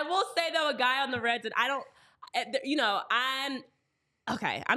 I will say, though, a guy on the Reds, and I'm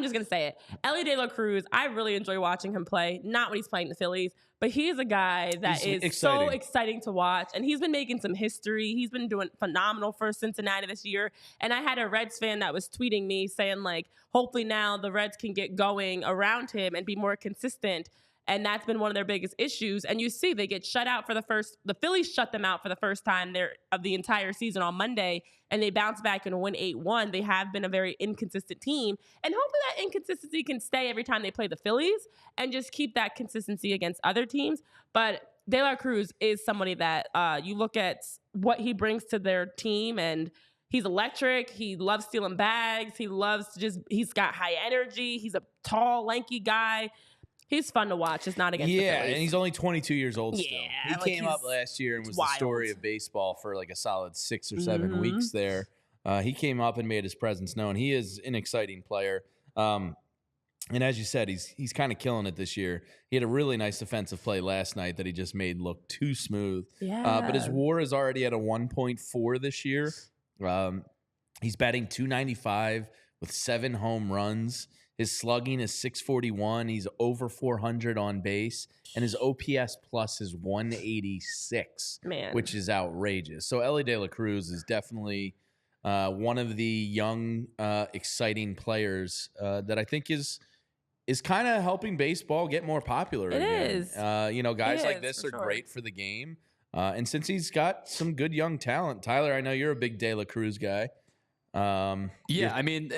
just going to say it. Elly De La Cruz, I really enjoy watching him play. Not when he's playing the Phillies, but he is a guy that is so exciting to watch. And he's been making some history. He's been doing phenomenal for Cincinnati this year. And I had a Reds fan that was tweeting me saying, like, hopefully now the Reds can get going around him and be more consistent. And that's been one of their biggest issues. And you see, they get shut out the Phillies shut them out for the first time of the entire season on Monday, and they bounce back and win 8-1. They have been a very inconsistent team. And hopefully that inconsistency can stay every time they play the Phillies and just keep that consistency against other teams. But De La Cruz is somebody that you look at what he brings to their team, and he's electric. He loves stealing bags. He's got high energy. He's a tall, lanky guy. He's fun to watch. It's not against the Phillies. Yeah, and he's only 22 years old still. He came up last year and was wild. The story of baseball for like a solid 6 or 7 weeks there. He came up and made his presence known. He is an exciting player. And as you said, he's kind of killing it this year. He had a really nice defensive play last night that he just made look too smooth. Yeah. But his WAR is already at a 1.4 this year. He's batting .295 with 7 home runs. His slugging is .641. He's over 400 on base. And his OPS plus is 186, which is outrageous. So Elly De La Cruz is definitely one of the young, exciting players that I think is kind of helping baseball get more popular again. It is. Guys like this are great for the game. And since he's got some good young talent, Tyler, I know you're a big De La Cruz guy. I mean,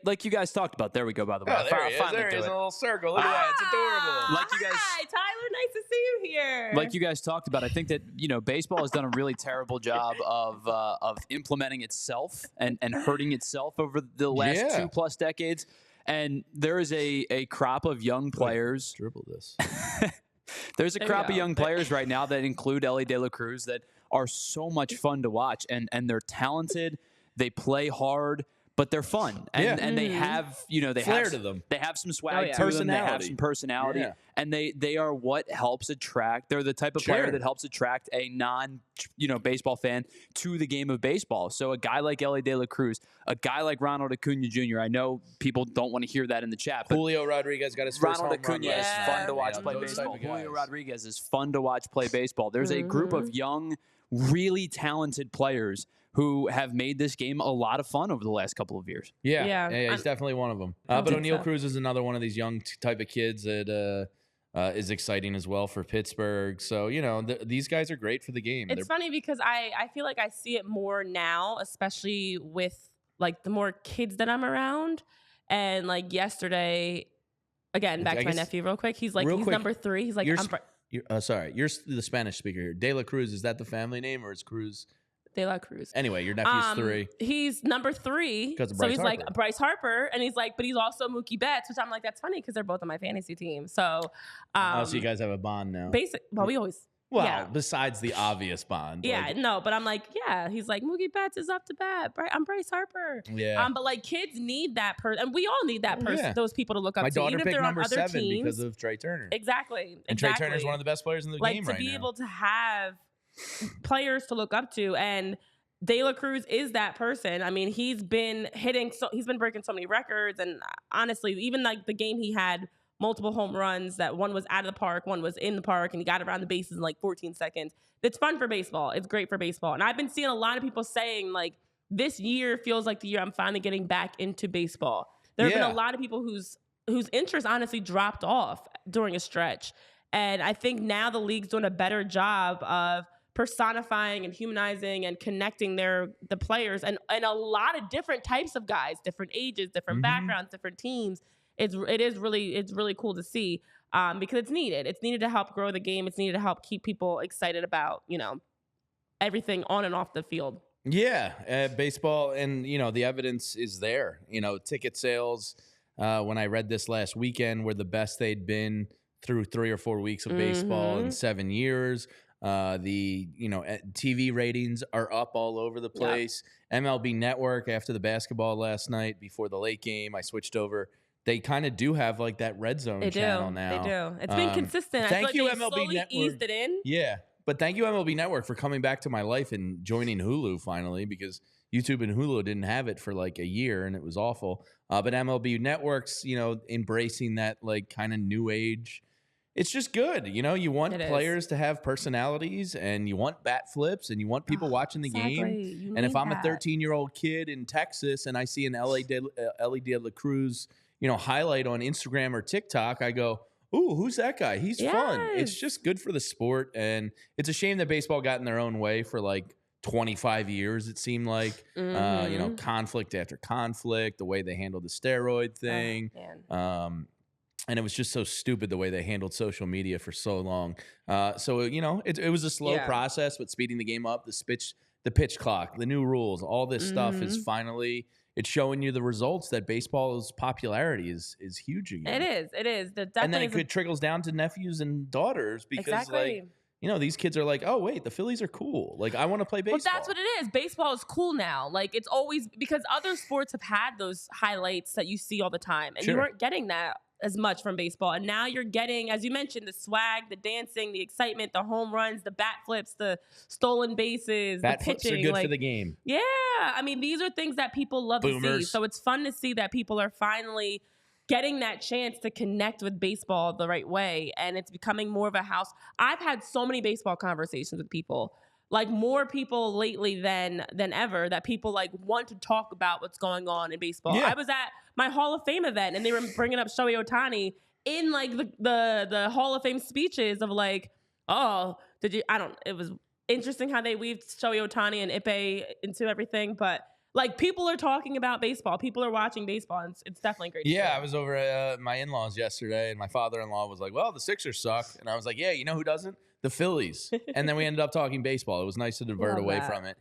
like you guys talked about. There we go. By the way, there he is. There is a little circle. Look at that. It's adorable. Like you guys, hi, Tyler. Nice to see you here. Like you guys talked about, I think that baseball has done a really terrible job of implementing itself and hurting itself over the last 2+ decades. And there is a crop of young players. Dribble this. There's a crop of young players right now that include Elly De La Cruz that are so much fun to watch, and they're talented. They play hard, but they're fun, and they have flair to them. They have some swag to them. They have some personality, and they are what helps attract. They're the type of player that helps attract a baseball fan to the game of baseball. So a guy like Elly De La Cruz, a guy like Ronald Acuna Jr. I know people don't want to hear that in the chat, but Julio Rodriguez got his first home run. Ronald Acuna is fun to watch play baseball. Julio Rodriguez is fun to watch play baseball. There's a group of young, really talented players who have made this game a lot of fun over the last couple of years. Yeah, he's definitely one of them. But O'Neal Cruz is another one of these young type of kids that is exciting as well for Pittsburgh. So, these guys are great for the game. It's funny because I feel like I see it more now, especially with like the more kids that I'm around. And like yesterday, again, back to my nephew real quick. He's number 3. He's like, you're the Spanish speaker here. De La Cruz, is that the family name or is Cruz? De La Cruz. Anyway, your nephew's 3. He's number 3. Because of so Bryce he's Harper. like Bryce Harper, and he's like, but he's also Mookie Betts, which I'm like, that's funny because they're both on my fantasy team. So, so you guys have a bond now. We always. Besides the obvious bond. But I'm like, he's like, Mookie Betts is up to bat. I'm Bryce Harper. Yeah. But like kids need that person, and we all need that person, those people to look up my to. My daughter even if picked they're number on other 7 teams. because of Trey Turner. Exactly. And Trey Turner's one of the best players in the game right now. To be able to have players to look up to, and De La Cruz is that person. I mean, he's been breaking so many records, and honestly, even like the game he had multiple home runs, that one was out of the park, one was in the park, and he got around the bases in like 14 seconds. It's fun for baseball. It's great for baseball. And I've been seeing a lot of people saying like, this year feels like the year I'm finally getting back into baseball. There have been a lot of people whose interest honestly dropped off during a stretch. And I think now the league's doing a better job of personifying and humanizing and connecting the players and a lot of different types of guys, different ages, different backgrounds, different teams. It's really cool to see because it's needed. It's needed to help grow the game. It's needed to help keep people excited about, everything on and off the field. Yeah, baseball, and the evidence is there. Ticket sales. When I read this last weekend, were the best they'd been through 3 or 4 weeks of baseball in 7 years. The TV ratings are up all over the place. MLB Network, after the basketball last night, before the late game, I switched over. They kind of do have like that red zone channel now. They do. It's been consistent. Thank you, MLB MLB Network. Eased it in. Yeah. But thank you, MLB Network, for coming back to my life and joining Hulu finally, because YouTube and Hulu didn't have it for like a year and it was awful. But MLB Network's, embracing that like kind of new age. It's just good. You want players to have personalities, and you want bat flips, and you want people watching the game. And if I'm a 13-year-old kid in Texas and I see an Elly De La Cruz, highlight on Instagram or TikTok, I go, ooh, who's that guy? He's fun. It's just good for the sport. And it's a shame that baseball got in their own way for like 25 years, it seemed like. Conflict after conflict, the way they handled the steroid thing. And it was just so stupid the way they handled social media for so long. It was a slow process, but speeding the game up, the pitch clock, the new rules, all this stuff is finally, it's showing you the results that baseball's popularity is huge again. It is. And then it trickles down to nephews and daughters, because these kids are like, oh, wait, the Phillies are cool. Like, I want to play baseball. Well, that's what it is. Baseball is cool now. Like, it's always, because other sports have had those highlights that you see all the time, and you weren't getting that as much from baseball. And now you're getting, as you mentioned, the swag, the dancing, the excitement, the home runs, the bat flips, the stolen bases, bat the pitching. Flips are good for the game. Yeah. I mean, these are things that people love to see. So it's fun to see that people are finally getting that chance to connect with baseball the right way. And it's becoming more of a house. I've had so many baseball conversations with people, like more people lately than ever, that people like want to talk about what's going on in baseball. I was at my Hall of Fame event, and they were bringing up Shohei Ohtani in like the Hall of Fame speeches of like, oh, it was interesting how they weaved Shohei Ohtani and Ippei into everything, but like people are talking about baseball. People are watching baseball, and it's definitely great. Yeah, I was over at my in-laws yesterday, and my father-in-law was like, well, the Sixers suck. And I was like, yeah, you know who doesn't? The Phillies. And then we ended up talking baseball. It was nice to divert away from it.